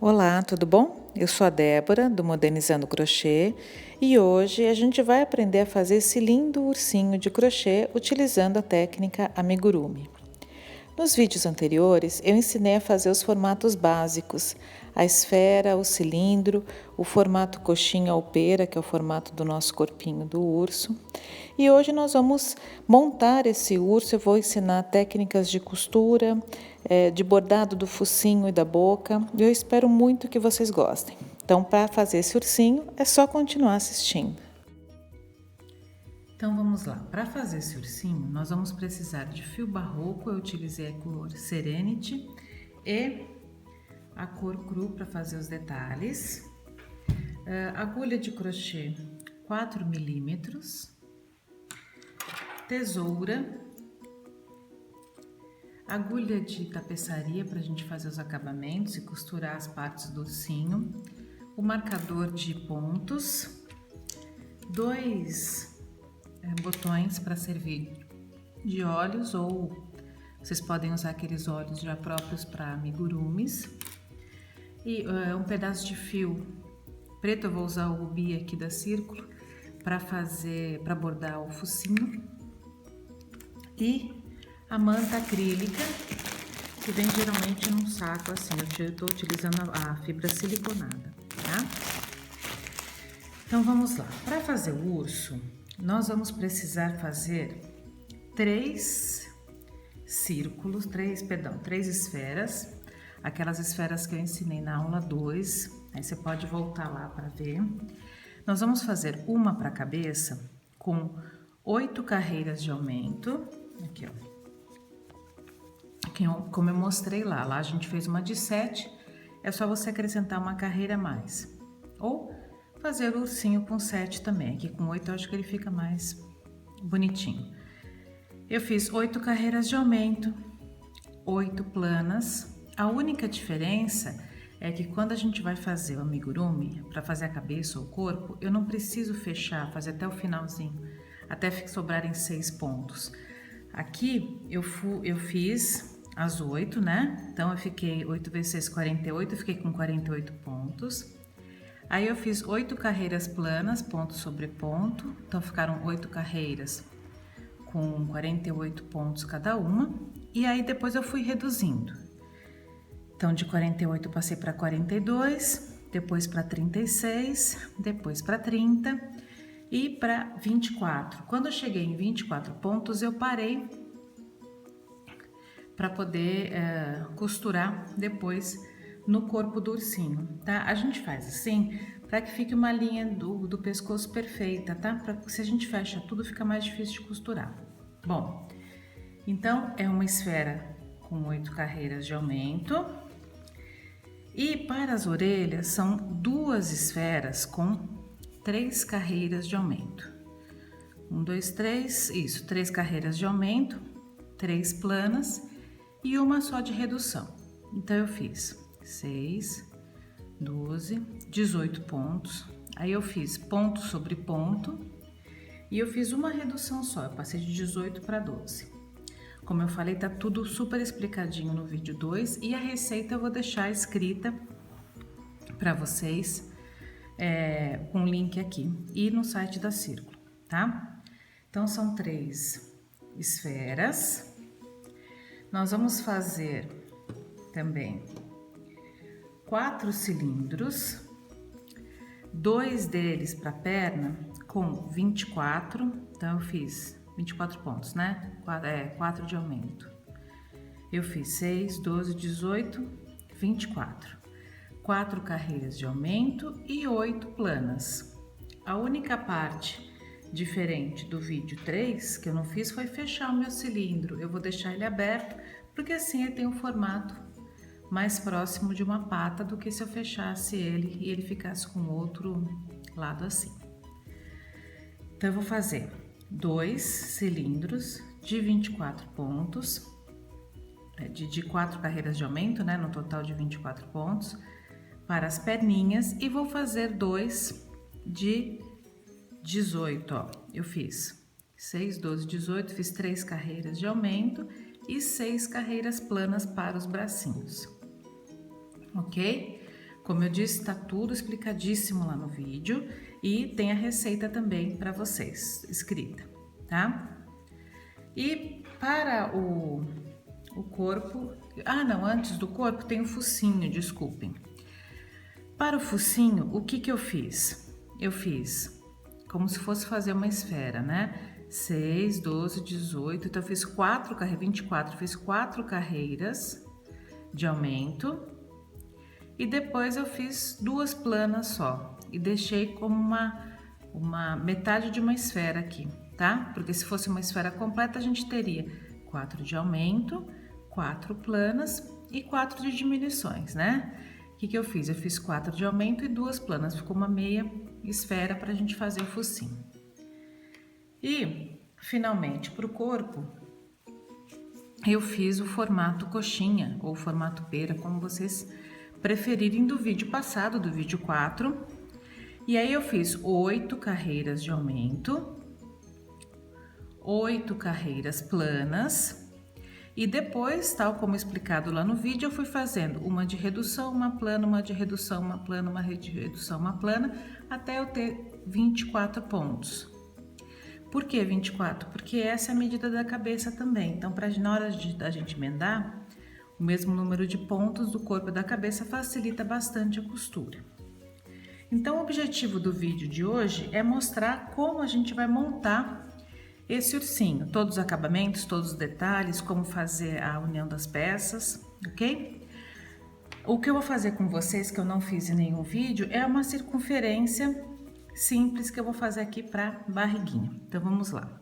Olá, tudo bom? Eu sou a Débora, do Modernizando Crochê, e hoje a gente vai aprender a fazer esse lindo ursinho de crochê utilizando a técnica amigurumi. Nos vídeos anteriores, eu ensinei a fazer os formatos básicos, a esfera, o cilindro, o formato coxinha ou pera, que é o formato do nosso corpinho do urso. E hoje nós vamos montar esse urso, eu vou ensinar técnicas de costura, de bordado do focinho e da boca, e eu espero muito que vocês gostem. Então, para fazer esse ursinho, é só continuar assistindo. Então vamos lá, para fazer esse ursinho nós vamos precisar de fio barroco, eu utilizei a cor Serenity e a cor cru para fazer os detalhes, agulha de crochê 4 milímetros, tesoura, agulha de tapeçaria para a gente fazer os acabamentos e costurar as partes do ursinho, o marcador de pontos, dois botões para servir de olhos, ou vocês podem usar aqueles olhos já próprios para amigurumis, e um pedaço de fio preto. Eu vou usar o rubi aqui da Círculo para bordar o focinho, e a manta acrílica que vem geralmente num saco assim. Eu estou utilizando a fibra siliconada, tá? Então vamos lá, para fazer o urso nós vamos precisar fazer três esferas, aquelas esferas que eu ensinei na aula 2, aí você pode voltar lá para ver. Nós vamos fazer uma para a cabeça com 8 carreiras de aumento, aqui ó, como eu mostrei lá a gente fez uma de 7, é só você acrescentar uma carreira a mais, ou fazer o ursinho com 7 também, aqui com 8 eu acho que ele fica mais bonitinho. Eu fiz 8 carreiras de aumento, 8 planas. A única diferença é que quando a gente vai fazer o amigurumi, para fazer a cabeça ou o corpo, eu não preciso fechar, fazer até o finalzinho, até sobrarem 6 pontos. Aqui eu fiz as 8, né? Então eu fiquei 8 vezes 6, 48, eu fiquei com 48 pontos. Aí eu fiz 8 carreiras planas, ponto sobre ponto, então ficaram 8 carreiras com 48 pontos cada uma, e aí depois eu fui reduzindo. Então de 48 eu passei para 42, depois para 36, depois para 30 e para 24. Quando eu cheguei em 24 pontos eu parei para poder costurar depois no corpo do ursinho, tá? A gente faz assim para que fique uma linha do pescoço perfeita, tá? Porque se a gente fecha tudo fica mais difícil de costurar. Bom, então é uma esfera com 8 carreiras de aumento, e para as orelhas são 2 esferas com 3 carreiras de aumento. 1, 2, 3, isso, 3 carreiras de aumento, 3 planas e uma só de redução. Então eu fiz 6, 12, 18 pontos, aí eu fiz ponto sobre ponto e eu fiz uma redução só, eu passei de 18 para 12. Como eu falei, tá tudo super explicadinho no vídeo 2, e a receita eu vou deixar escrita para vocês com o link aqui e no site da Círculo, tá? Então são 3 esferas. Nós vamos fazer também 4 cilindros, 2 deles para perna com 24, então eu fiz 24 pontos, né? 4 de aumento. Eu fiz 6, 12, 18, 24. 4 carreiras de aumento e 8 planas. A única parte diferente do vídeo 3 que eu não fiz foi fechar o meu cilindro. Eu vou deixar ele aberto, porque assim ele tem um formato mais próximo de uma pata do que se eu fechasse ele e ele ficasse com o outro lado assim. Então eu vou fazer 2 cilindros de 24 pontos, de 4 carreiras de aumento, né, no total de 24 pontos, para as perninhas, e vou fazer 2 de 18, ó. Eu fiz 6, 12, 18, fiz 3 carreiras de aumento e 6 carreiras planas para os bracinhos, ok? Como eu disse, está tudo explicadíssimo lá no vídeo e tem a receita também para vocês, escrita, tá? E para o corpo... não, antes do corpo tem o focinho, desculpem. Para o focinho, o que eu fiz? Eu fiz como se fosse fazer uma esfera, né? 6, 12, 18, então eu fiz 24, fiz 4 carreiras de aumento e depois eu fiz 2 planas só e deixei como uma metade de uma esfera aqui, tá? Porque se fosse uma esfera completa a gente teria 4 de aumento, 4 planas e 4 de diminuições, né? O que eu fiz? Eu fiz 4 de aumento e 2 planas, ficou uma meia esfera para a gente fazer o focinho. E, finalmente, para o corpo, eu fiz o formato coxinha ou formato pera, como vocês preferirem, do vídeo passado, do vídeo 4. E aí eu fiz 8 carreiras de aumento, 8 carreiras planas. E depois, tal como explicado lá no vídeo, eu fui fazendo uma de redução, uma plana, uma de redução, uma plana, uma de redução, uma plana, até eu ter 24 pontos. Por que 24? Porque essa é a medida da cabeça também. Então, na hora da gente emendar, o mesmo número de pontos do corpo e da cabeça facilita bastante a costura. Então, o objetivo do vídeo de hoje é mostrar como a gente vai montar esse ursinho, todos os acabamentos, todos os detalhes, como fazer a união das peças, ok? O que eu vou fazer com vocês, que eu não fiz em nenhum vídeo, é uma circunferência simples que eu vou fazer aqui para barriguinha. Então, vamos lá.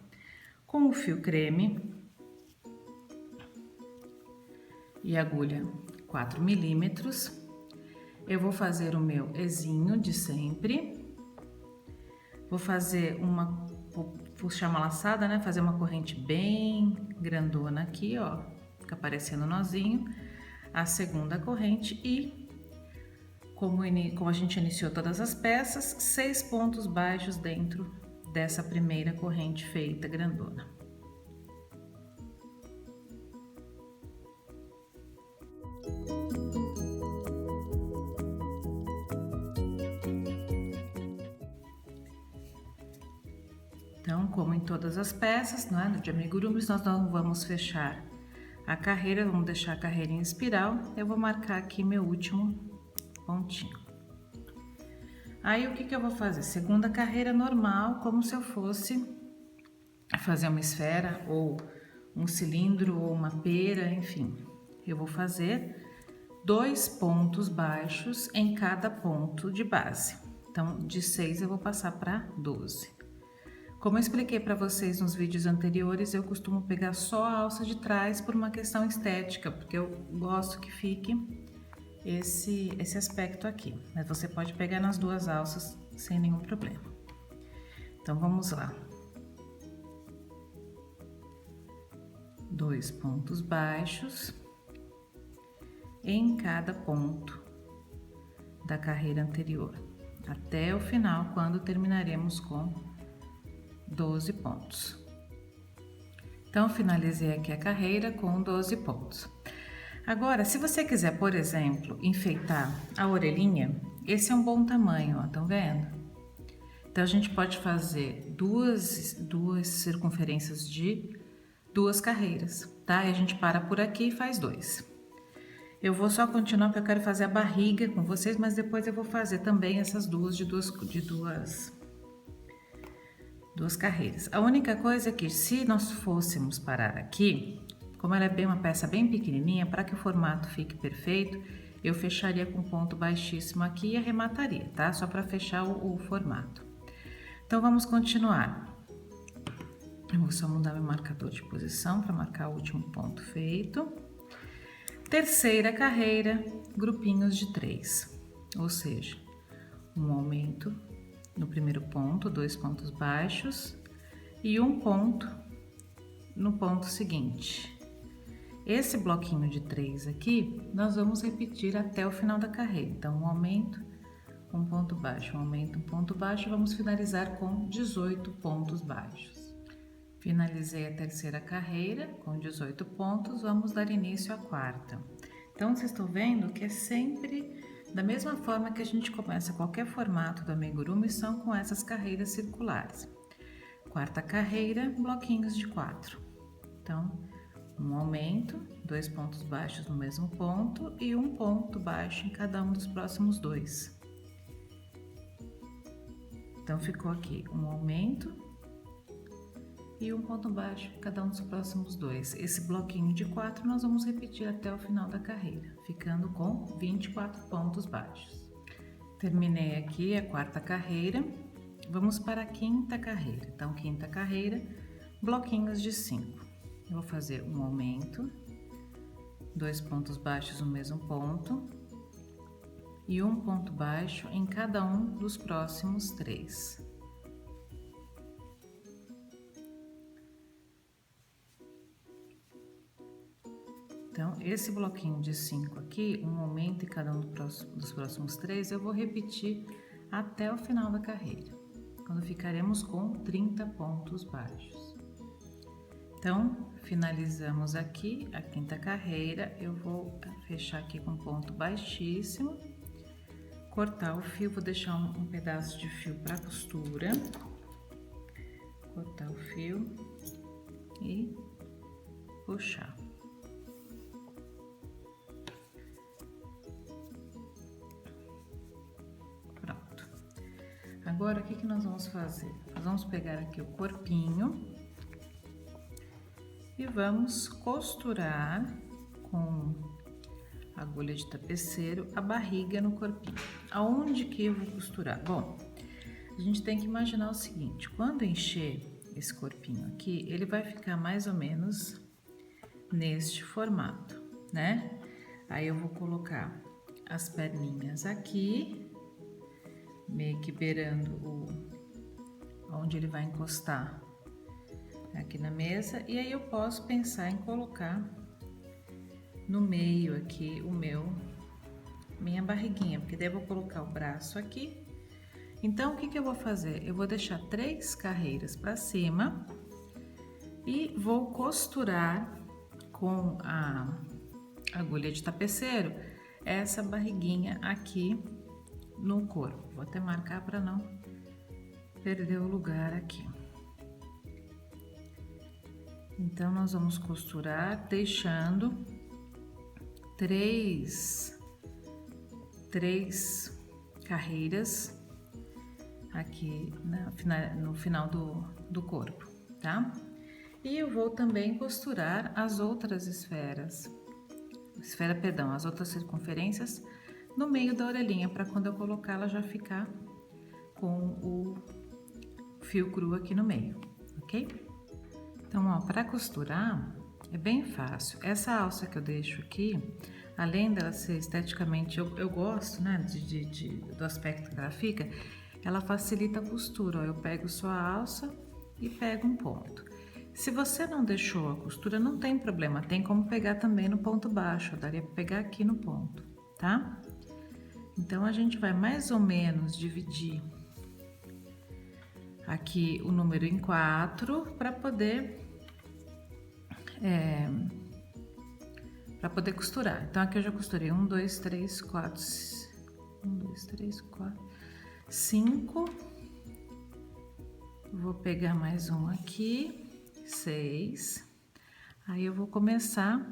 Com o fio creme e agulha 4 milímetros, eu vou fazer o meu ezinho de sempre. Vou fazer puxar uma laçada, né? Fazer uma corrente bem grandona aqui, ó. Fica aparecendo nozinho. A segunda corrente e, como a gente iniciou todas as peças, 6 pontos baixos dentro dessa primeira corrente feita grandona. Então, como em todas as peças, né, de amigurumis, nós não vamos fechar a carreira, vamos deixar a carreira em espiral. Eu vou marcar aqui meu último pontinho. Aí, o que eu vou fazer? Segunda carreira normal, como se eu fosse fazer uma esfera, ou um cilindro, ou uma pera, enfim. Eu vou fazer 2 pontos baixos em cada ponto de base. Então, de 6 eu vou passar para 12. Como eu expliquei para vocês nos vídeos anteriores, eu costumo pegar só a alça de trás por uma questão estética, porque eu gosto que fique esse aspecto aqui. Mas você pode pegar nas 2 alças sem nenhum problema. Então, vamos lá. 2 pontos baixos em cada ponto da carreira anterior, até o final, quando terminaremos com 12 pontos. Então, finalizei aqui a carreira com 12 pontos. Agora, se você quiser, por exemplo, enfeitar a orelhinha, esse é um bom tamanho, ó, estão vendo? Então, a gente pode fazer duas circunferências de 2 carreiras, tá? E a gente para por aqui e faz 2. Eu vou só continuar porque eu quero fazer a barriga com vocês, mas depois eu vou fazer também essas duas carreiras. A única coisa é que, se nós fôssemos parar aqui, como ela é uma peça bem pequenininha, para que o formato fique perfeito, eu fecharia com ponto baixíssimo aqui e arremataria, tá? Só para fechar o formato. Então, vamos continuar. Eu vou só mudar meu marcador de posição para marcar o último ponto feito. Terceira carreira, grupinhos de 3, ou seja, um aumento no primeiro ponto, 2 pontos baixos e 1 ponto no ponto seguinte. Esse bloquinho de 3 aqui, nós vamos repetir até o final da carreira. Então, um aumento, um ponto baixo, um aumento, um ponto baixo, vamos finalizar com 18 pontos baixos. Finalizei a terceira carreira com 18 pontos, vamos dar início à quarta. Então, vocês estão vendo que é sempre Da mesma forma que a gente começa qualquer formato do amigurumi, são com essas carreiras circulares. Quarta carreira, bloquinhos de 4. Então, um aumento, 2 pontos baixos no mesmo ponto e um ponto baixo em cada um dos próximos 2. Então, ficou aqui um aumento e um ponto baixo em cada um dos próximos 2. Esse bloquinho de 4 nós vamos repetir até o final da carreira, ficando com 24 pontos baixos. Terminei aqui a quarta carreira, vamos para a quinta carreira. Então, quinta carreira, bloquinhos de 5. Eu vou fazer um aumento, 2 pontos baixos no mesmo ponto e um ponto baixo em cada um dos próximos 3. Então, esse bloquinho de 5 aqui, um aumento em cada um dos próximos 3, eu vou repetir até o final da carreira, quando ficaremos com 30 pontos baixos. Então, finalizamos aqui a quinta carreira, eu vou fechar aqui com ponto baixíssimo, cortar o fio, vou deixar um pedaço de fio para costura, cortar o fio e puxar. Pronto. Agora, o que nós vamos fazer? Nós vamos pegar aqui o corpinho e vamos costurar com agulha de tapeceiro a barriga no corpinho. Aonde que eu vou costurar? Bom, a gente tem que imaginar o seguinte: quando encher esse corpinho aqui, ele vai ficar mais ou menos neste formato, né? Aí eu vou colocar as perninhas aqui, meio que beirando onde ele vai encostar aqui na mesa, e aí eu posso pensar em colocar no meio aqui minha barriguinha, porque daí eu vou colocar o braço aqui. Então, o que eu vou fazer? Eu vou deixar 3 carreiras para cima e vou costurar com a agulha de tapeceiro essa barriguinha aqui no corpo. Vou até marcar para não perder o lugar aqui. Então, nós vamos costurar deixando 3 carreiras aqui no final do corpo, tá? E eu vou também costurar as outras as outras circunferências no meio da orelhinha, para quando eu colocar ela já ficar com o fio cru aqui no meio, ok? Então, ó, para costurar é bem fácil. Essa alça que eu deixo aqui, além dela ser esteticamente, eu gosto, né, do aspecto que ela fica, ela facilita a costura. Ó, eu pego só a alça e pego um ponto. Se você não deixou a costura, não tem problema, tem como pegar também no ponto baixo, eu daria para pegar aqui no ponto, tá? Então, a gente vai mais ou menos dividir aqui o número em 4 para poder costurar. Então, aqui eu já costurei 1, 2, 3, 4, 5. Vou pegar mais um aqui, 6. Aí eu vou começar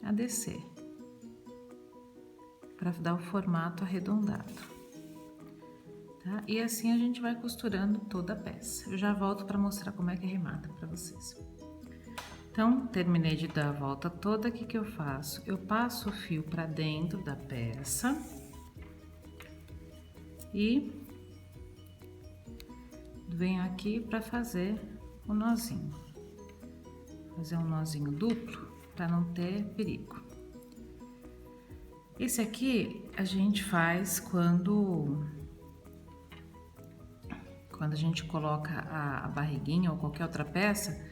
a descer para dar o formato arredondado, tá? E assim a gente vai costurando toda a peça. Eu já volto para mostrar como é que arremata para vocês. Então, terminei de dar a volta toda, o que eu faço? Eu passo o fio para dentro da peça e venho aqui para fazer o nozinho. Fazer um nozinho duplo para não ter perigo. Esse aqui a gente faz quando a gente coloca a barriguinha ou qualquer outra peça,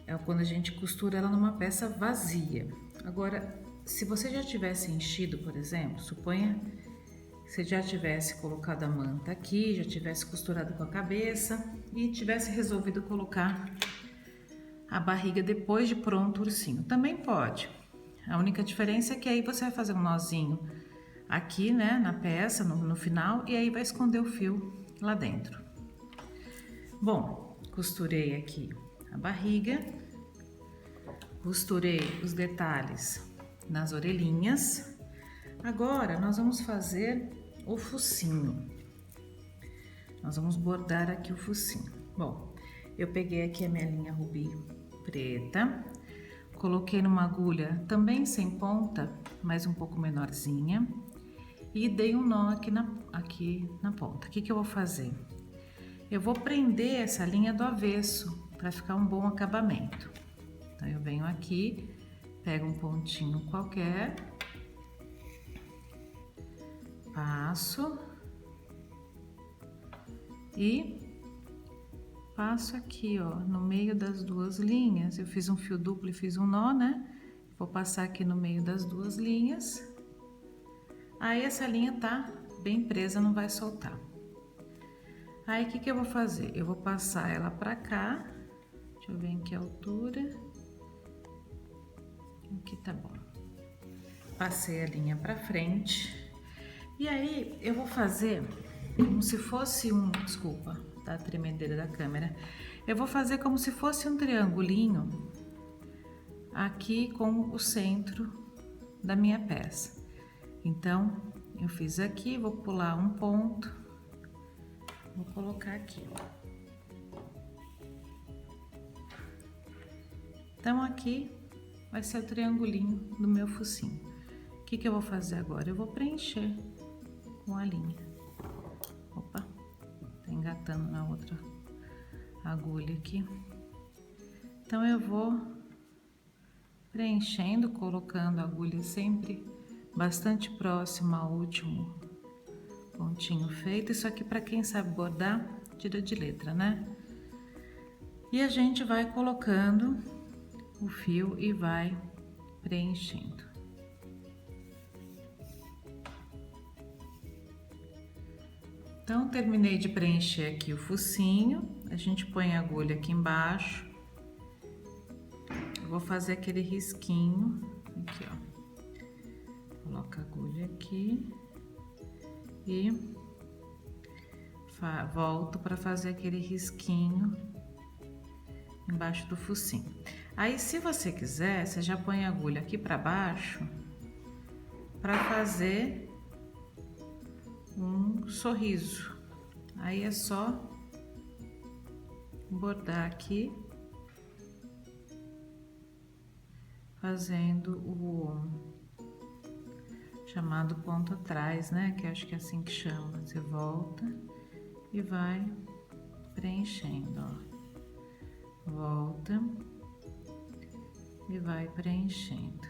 é quando a gente costura ela numa peça vazia. Agora, se você já tivesse enchido, por exemplo, suponha que você já tivesse colocado a manta aqui, já tivesse costurado com a cabeça e tivesse resolvido colocar a barriga depois de pronto o ursinho. Também pode. A única diferença é que aí você vai fazer um nozinho aqui, né, na peça, no final, e aí vai esconder o fio lá dentro. Bom, costurei aqui a barriga, costurei os detalhes nas orelhinhas. Agora nós vamos fazer o focinho. Nós vamos bordar aqui o focinho. Bom, eu peguei aqui a minha linha rubi preta, coloquei numa agulha também sem ponta, mas um pouco menorzinha, e dei um nó aqui na ponta. O que que eu vou fazer? Eu vou prender essa linha do avesso para ficar um bom acabamento. Então eu venho aqui, pego um pontinho qualquer, passo e passo aqui, ó, no meio das duas linhas. Eu fiz um fio duplo e fiz um nó, né? Vou passar aqui no meio das duas linhas. Aí essa linha tá bem presa, não vai soltar. Aí o que que eu vou fazer? Eu vou passar ela pra cá. Deixa eu ver em que altura. Aqui tá bom. Passei a linha pra frente. E aí eu vou fazer como se fosse um, desculpa, tá a tremedeira da câmera. Eu vou fazer como se fosse um triangulinho aqui com o centro da minha peça. Então, eu fiz aqui, vou pular um ponto, vou colocar aqui, ó. Então, aqui vai ser o triangulinho do meu focinho. O que que eu vou fazer agora? Eu vou preencher com a linha. Opa, tá engatando na outra agulha aqui. Então, eu vou preenchendo, colocando a agulha sempre bastante próxima ao último pontinho feito. Isso aqui para quem sabe bordar, tira de letra, né? E a gente vai colocando o fio e vai preenchendo. Então, terminei de preencher aqui o focinho, a gente põe a agulha aqui embaixo. Eu vou fazer aquele risquinho, aqui ó. Coloca a agulha aqui e volto para fazer aquele risquinho embaixo do focinho. Aí, se você quiser, você já põe a agulha aqui para baixo para fazer um sorriso. Aí é só bordar aqui, fazendo o chamado ponto atrás, né? Que acho que é assim que chama. Você volta e vai preenchendo, ó. Volta e vai preenchendo.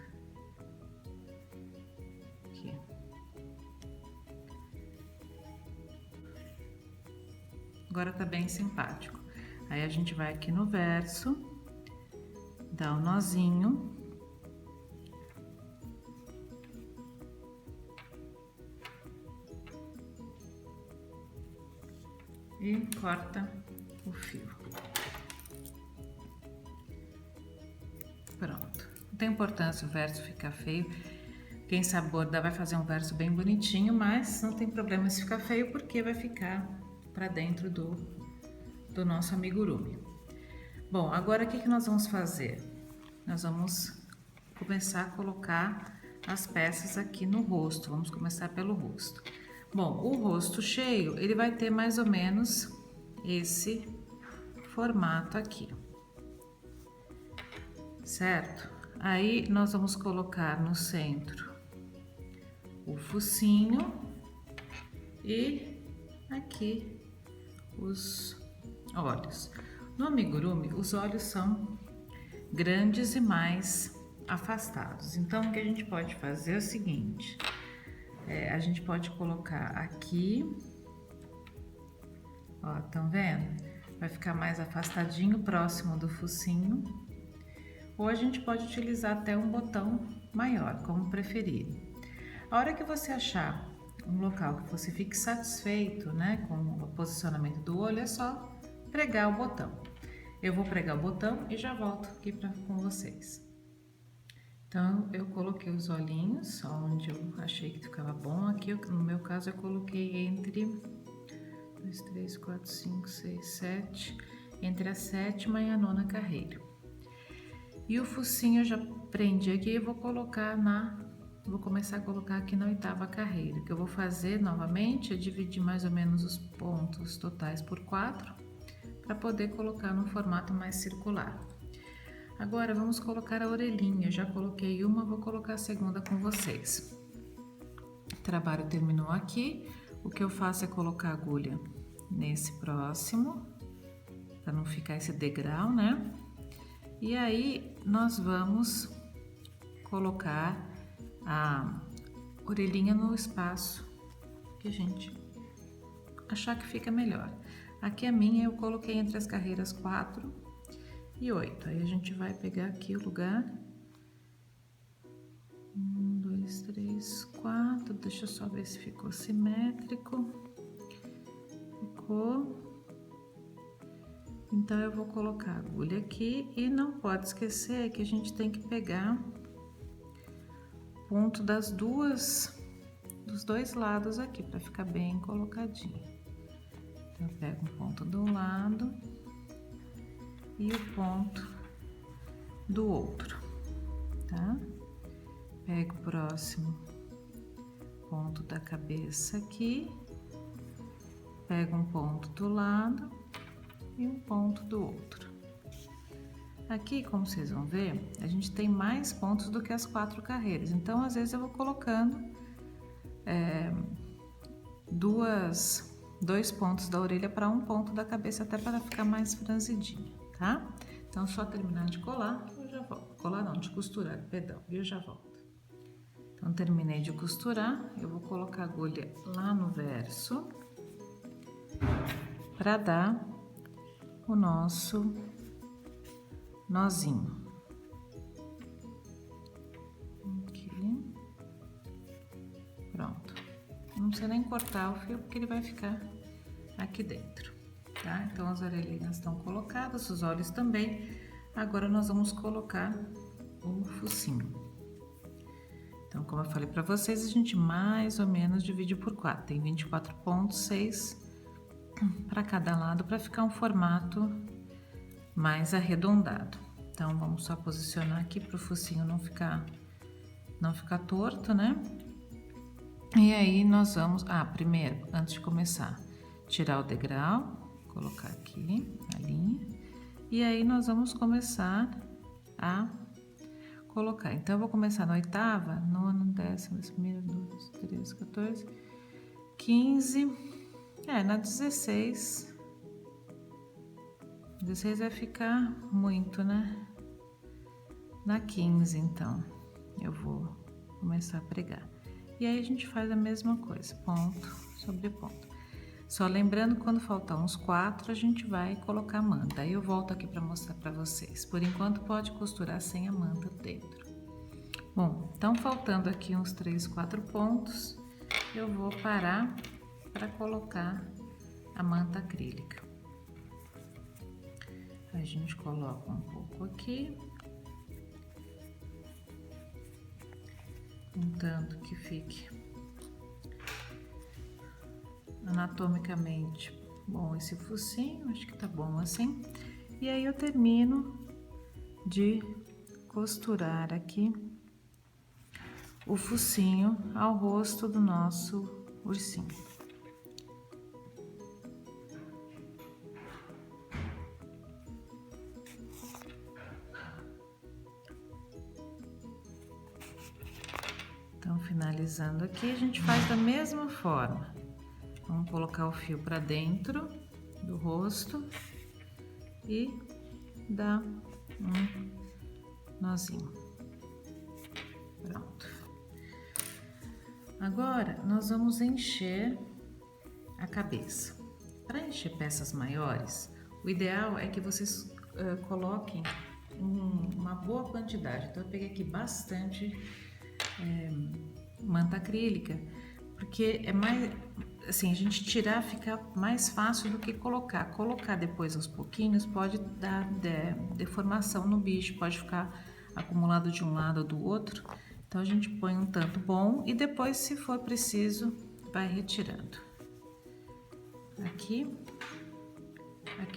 Aqui. Agora tá bem simpático. Aí a gente vai aqui no verso, dá um nozinho. E corta o fio. Pronto. Não tem importância o verso ficar feio. Quem sabe bordar vai fazer um verso bem bonitinho, mas não tem problema se ficar feio, porque vai ficar para dentro do nosso amigurumi. Bom, agora o que nós vamos fazer? Nós vamos começar a colocar as peças aqui no rosto. Vamos começar pelo rosto. Bom, o rosto cheio, ele vai ter mais ou menos esse formato aqui, certo? Aí, nós vamos colocar no centro o focinho e aqui os olhos. No amigurumi, os olhos são grandes e mais afastados. Então, o que a gente pode fazer é o seguinte... a gente pode colocar aqui, ó, estão vendo? Vai ficar mais afastadinho, próximo do focinho. Ou a gente pode utilizar até um botão maior, como preferir. A hora que você achar um local que você fique satisfeito, né, com o posicionamento do olho, é só pregar o botão. Eu vou pregar o botão e já volto aqui com vocês. Então, eu coloquei os olhinhos onde eu achei que ficava bom. Aqui, no meu caso, eu coloquei entre 2, 3, 4, 5, 6, 7, entre a 7ª e a 9ª carreira. E o focinho eu já prendi aqui e vou começar a colocar aqui na 8ª carreira. O que eu vou fazer novamente é dividir mais ou menos os pontos totais por 4, para poder colocar no formato mais circular. Agora vamos colocar a orelhinha. Eu já coloquei uma, vou colocar a segunda com vocês. O trabalho terminou aqui. O que eu faço é colocar a agulha nesse próximo, para não ficar esse degrau, né? E aí nós vamos colocar a orelhinha no espaço que a gente achar que fica melhor. Aqui a minha eu coloquei entre as carreiras 4 e 8. Aí a gente vai pegar aqui o lugar. 1, 2, 3, 4. Deixa eu só ver se ficou simétrico. Ficou. Então eu vou colocar a agulha aqui e não pode esquecer que a gente tem que pegar o ponto dos dois lados aqui para ficar bem colocadinho. Então eu pego um ponto do lado e o ponto do outro, tá? Pego o próximo ponto da cabeça aqui, pego um ponto do lado e um ponto do outro. Aqui, como vocês vão ver, a gente tem mais pontos do que as 4 carreiras, então às vezes eu vou colocando dois pontos da orelha para um ponto da cabeça, até para ficar mais franzidinha, tá? Então, só terminar de colar, eu já volto. Colar não, de costurar, perdão, e eu já volto. Então, terminei de costurar, eu vou colocar a agulha lá no verso para dar o nosso nozinho. Aqui. Pronto. Não precisa nem cortar o fio, porque ele vai ficar aqui dentro, tá? Então, as orelhinhas estão colocadas, os olhos também. Agora, nós vamos colocar o focinho. Então, como eu falei para vocês, a gente mais ou menos divide por 4. Tem 24 pontos, 6 para cada lado, para ficar um formato mais arredondado. Então, vamos só posicionar aqui para o focinho não ficar torto, né? E aí, nós vamos... primeiro, antes de começar, tirar o degrau, colocar aqui a linha. E aí, nós vamos começar a colocar. Então, eu vou começar na 8ª, 9ª, 10ª, 1ª, 2, 3, 14, 15... na 16. 16 vai ficar muito, né? Na 15, então, eu vou começar a pregar. E aí, a gente faz a mesma coisa, ponto sobre ponto. Só lembrando, quando faltar uns 4, a gente vai colocar a manta. Aí eu volto aqui para mostrar para vocês. Por enquanto, pode costurar sem a manta dentro. Bom, então, faltando aqui uns 3, 4 pontos, eu vou parar para colocar a manta acrílica. A gente coloca um pouco aqui, tanto que fique anatomicamente bom esse focinho, acho que tá bom assim. E aí eu termino de costurar aqui o focinho ao rosto do nosso ursinho. Então, finalizando aqui, a gente faz da mesma forma. Vamos colocar o fio para dentro do rosto e dar um nozinho. Pronto. Agora, nós vamos encher a cabeça. Para encher peças maiores, o ideal é que vocês coloquem uma boa quantidade. Então, eu peguei aqui bastante manta acrílica, porque é mais, assim, a gente tirar fica mais fácil do que colocar. Colocar depois aos pouquinhos pode dar deformação no bicho, pode ficar acumulado de um lado ou do outro. Então, a gente põe um tanto bom e depois, se for preciso, vai retirando. Aqui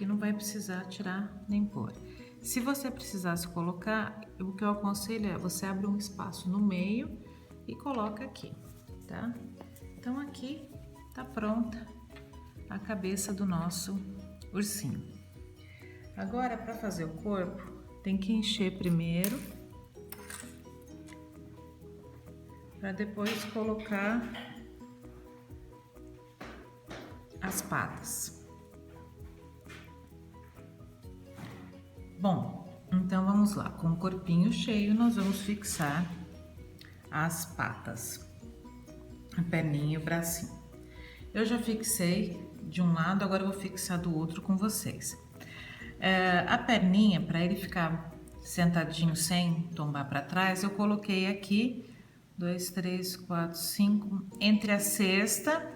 não vai precisar tirar nem pôr. Se você precisasse colocar, o que eu aconselho é você abre um espaço no meio e coloca aqui, tá? Então, aqui tá pronta a cabeça do nosso ursinho. Agora, para fazer o corpo, tem que encher primeiro, para depois colocar as patas. Bom, então vamos lá. Com o corpinho cheio, nós vamos fixar as patas, a perninha e o bracinho. Eu já fixei de um lado, agora eu vou fixar do outro com vocês. A perninha, para ele ficar sentadinho sem tombar para trás, eu coloquei aqui 2, 3, 4, 5, entre a sexta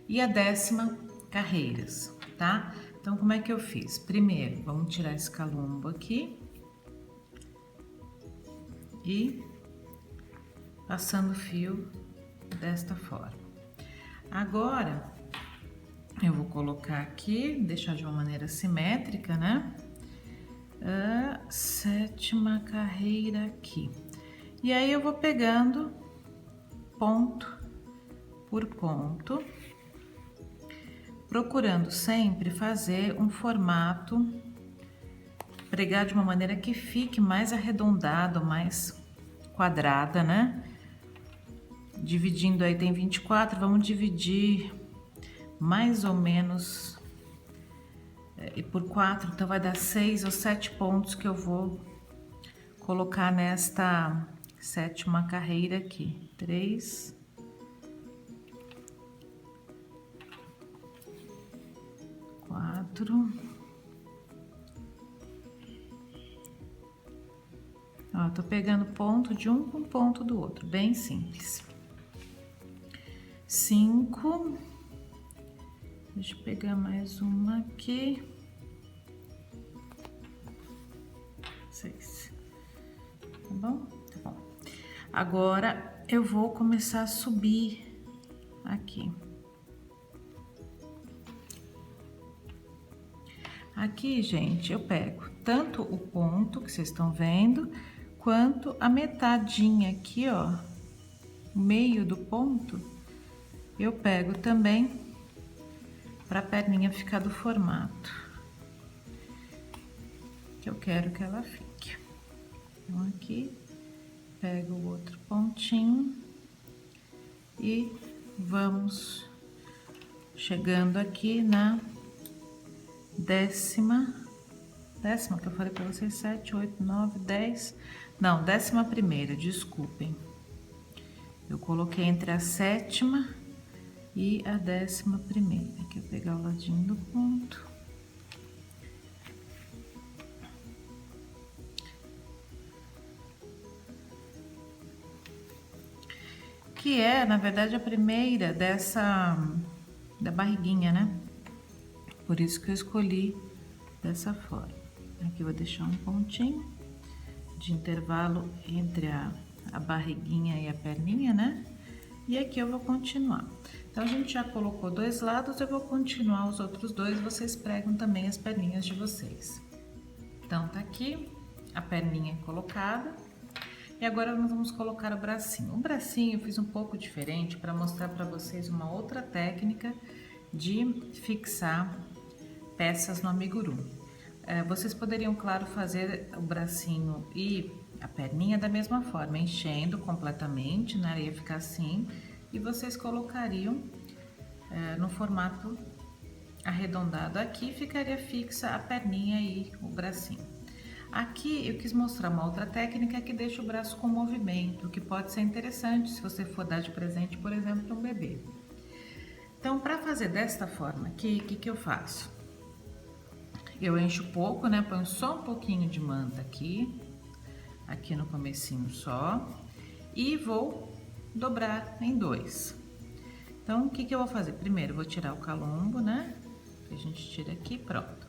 e a 10ª carreiras, tá? Então, como é que eu fiz? Primeiro, vamos tirar esse calombo aqui e passando o fio desta forma. Agora, eu vou colocar aqui, deixar de uma maneira simétrica, né? A 7ª carreira aqui. E aí, eu vou pegando ponto por ponto, procurando sempre fazer um formato, pregar de uma maneira que fique mais arredondado, mais quadrada, né? Dividindo aí, tem 24, vamos dividir mais ou menos e por 4, então vai dar 6 ou 7 pontos que eu vou colocar nesta 7ª carreira aqui. 3, 4, ó, tô pegando ponto de um com ponto do outro, bem simples. 5, deixa eu pegar mais uma aqui. 6, tá bom? Tá bom. Agora eu vou começar a subir aqui. Aqui, gente, eu pego tanto o ponto que vocês estão vendo, quanto a metadinha aqui, ó, o meio do ponto, eu pego também para a perninha ficar do formato que eu quero que ela fique. Então, aqui, pego o outro pontinho e vamos chegando aqui na 10ª que eu falei para vocês, 7, 8, 9, 10, não, 11ª, desculpem. Eu coloquei entre a 7ª e a 11ª. Aqui eu vou pegar o ladinho do ponto. Que é, na verdade, a primeira da barriguinha, né? Por isso que eu escolhi dessa forma. Aqui eu vou deixar um pontinho de intervalo entre a barriguinha e a perninha, né? E aqui eu vou continuar. Então, a gente já colocou 2 lados, eu vou continuar os outros 2, vocês pregam também as perninhas de vocês. Então, tá aqui a perninha colocada. E agora nós vamos colocar o bracinho. O bracinho eu fiz um pouco diferente para mostrar para vocês uma outra técnica de fixar peças no amigurumi. Vocês poderiam, claro, fazer o bracinho e a perninha da mesma forma, enchendo completamente, né? Ia ficar assim, e vocês colocariam no formato arredondado aqui, ficaria fixa a perninha e o bracinho. Aqui eu quis mostrar uma outra técnica que deixa o braço com movimento, que pode ser interessante se você for dar de presente, por exemplo, para um bebê. Então, para fazer desta forma aqui, o que eu faço? Eu encho pouco, né? Ponho só um pouquinho de manta aqui no comecinho só, e vou dobrar em 2. Então, o que eu vou fazer? Primeiro, eu vou tirar o calombo, né? Que a gente tira aqui, pronto.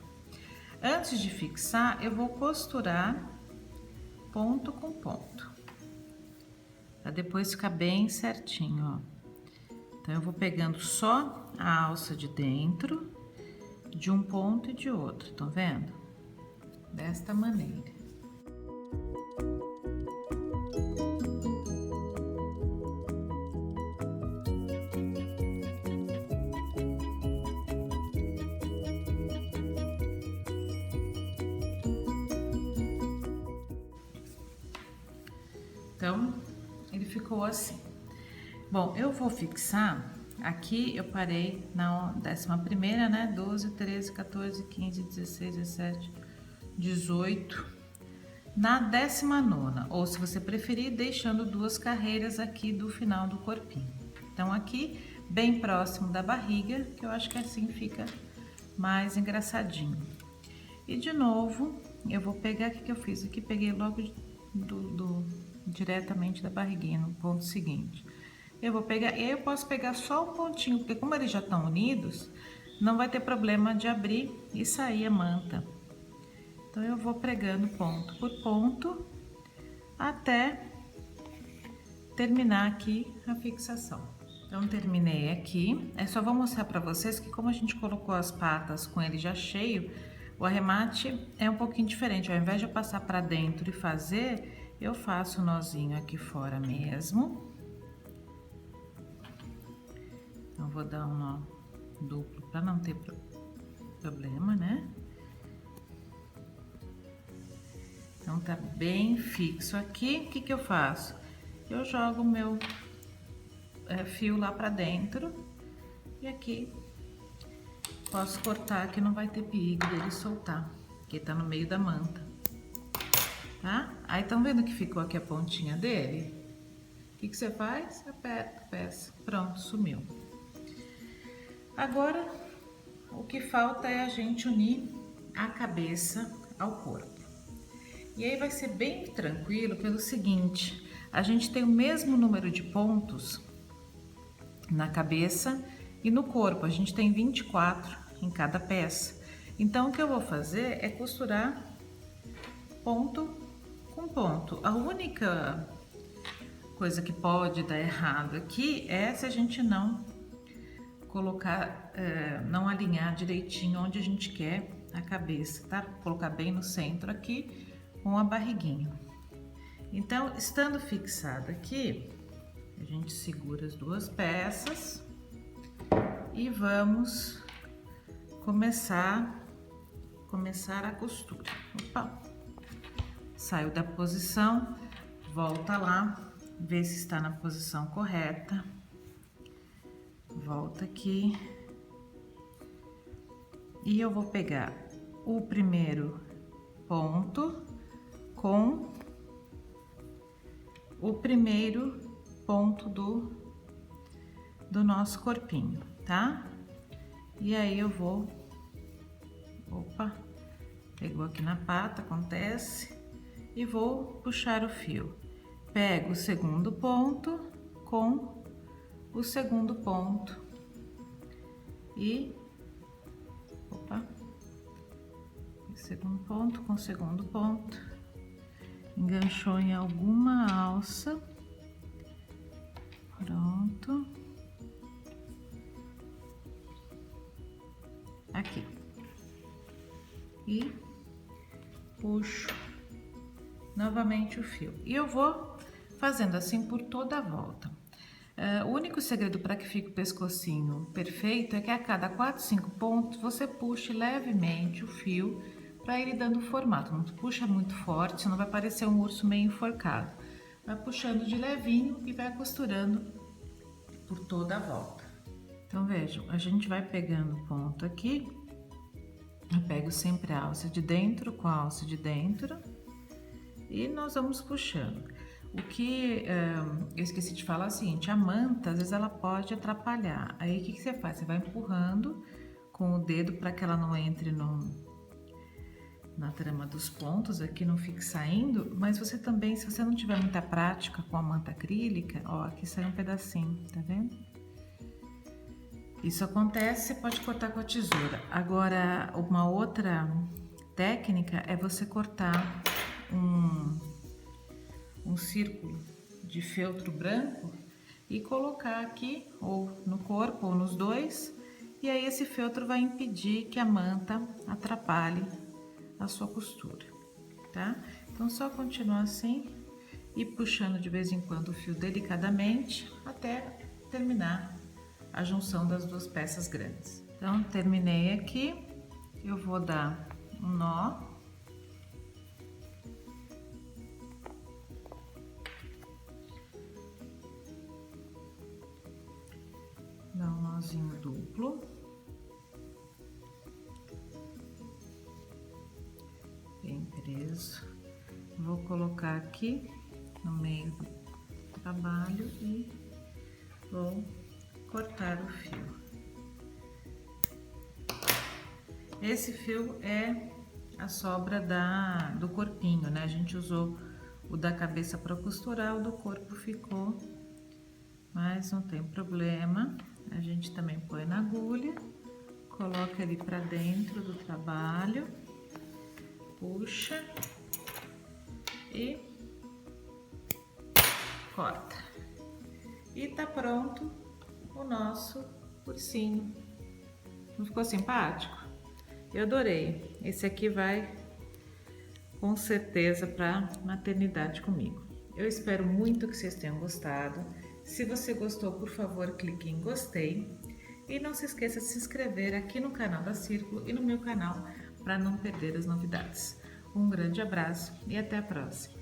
Antes de fixar, eu vou costurar ponto com ponto, para depois ficar bem certinho, ó. Então, eu vou pegando só a alça de dentro, de um ponto e de outro, estão vendo? Desta maneira. Então, ele ficou assim. Bom, eu vou fixar, aqui eu parei na 11ª, né? 12, 13, 14, 15, 16, 17, 18, na 19ª, ou se você preferir, deixando 2 carreiras aqui do final do corpinho. Então, aqui, bem próximo da barriga, que eu acho que assim fica mais engraçadinho. E de novo, eu vou pegar, o que eu fiz aqui? Peguei logo diretamente da barriguinha, no ponto seguinte. Eu vou pegar, e aí eu posso pegar só um pontinho, porque como eles já estão unidos, não vai ter problema de abrir e sair a manta. Então, eu vou pregando ponto por ponto, até terminar aqui a fixação. Então, terminei aqui. É só vou mostrar para vocês que como a gente colocou as patas com ele já cheio, o arremate é um pouquinho diferente. Ao invés de eu passar para dentro e fazer, eu faço o nozinho aqui fora mesmo. Então, vou dar um nó duplo para não ter problema, né? Então, tá bem fixo aqui. O que que eu faço? Eu jogo o meu fio lá pra dentro e aqui posso cortar, que não vai ter perigo dele soltar, porque tá no meio da manta, tá? Aí, estão vendo que ficou aqui a pontinha dele? O que que você faz? Aperta a peça. Pronto, sumiu. Agora, o que falta é a gente unir a cabeça ao corpo. E aí vai ser bem tranquilo pelo seguinte, a gente tem o mesmo número de pontos na cabeça e no corpo, a gente tem 24 em cada peça. Então, o que eu vou fazer é costurar ponto com ponto. A única coisa que pode dar errado aqui é se a gente não colocar, não alinhar direitinho onde a gente quer a cabeça, tá? Colocar bem no centro aqui, com a barriguinha. Então, estando fixado aqui, a gente segura as 2 peças e vamos começar a costura. Opa! Saiu da posição, volta lá, vê se está na posição correta. Volta aqui. E eu vou pegar o primeiro ponto com o primeiro ponto do nosso corpinho, tá? E aí eu vou, opa, pegou aqui na pata, acontece, e vou puxar o fio. Pego o segundo ponto com o segundo ponto e, opa, segundo ponto com segundo ponto. Enganchou em alguma alça, pronto, aqui, e puxo novamente o fio, e eu vou fazendo assim por toda a volta. O único segredo para que fique o pescocinho perfeito é que a cada 4, 5 pontos você puxe levemente o fio para ele dando formato. Não puxa muito forte, senão vai parecer um urso meio enforcado. Vai puxando de levinho e vai costurando por toda a volta. Então, vejam, a gente vai pegando ponto aqui. Eu pego sempre a alça de dentro com a alça de dentro e nós vamos puxando. O que eu esqueci de falar é o seguinte, a manta, às vezes ela pode atrapalhar. Aí, o que você faz? Você vai empurrando com o dedo para que ela não entre na trama dos pontos, aqui não fique saindo, mas você também, se você não tiver muita prática com a manta acrílica, ó, aqui sai um pedacinho, tá vendo? Isso acontece, você pode cortar com a tesoura. Agora, uma outra técnica é você cortar um círculo de feltro branco e colocar aqui, ou no corpo ou nos dois, e aí esse feltro vai impedir que a manta atrapalhe a sua costura, tá? Então só continuar assim e puxando de vez em quando o fio delicadamente até terminar a junção das duas peças grandes. Então terminei aqui, eu vou dar um nó. Dá um nozinho duplo. Bem preso. Vou colocar aqui no meio do trabalho e vou cortar o fio. Esse fio é a sobra do corpinho, né? A gente usou o da cabeça para costurar, o do corpo ficou, mas não tem problema. A gente também põe na agulha, coloca ele para dentro do trabalho, puxa e corta. E tá pronto o nosso ursinho. Não ficou simpático? Eu adorei. Esse aqui vai com certeza para maternidade comigo. Eu espero muito que vocês tenham gostado. Se você gostou, por favor, clique em gostei. E não se esqueça de se inscrever aqui no canal da Círculo e no meu canal para não perder as novidades. Um grande abraço e até a próxima!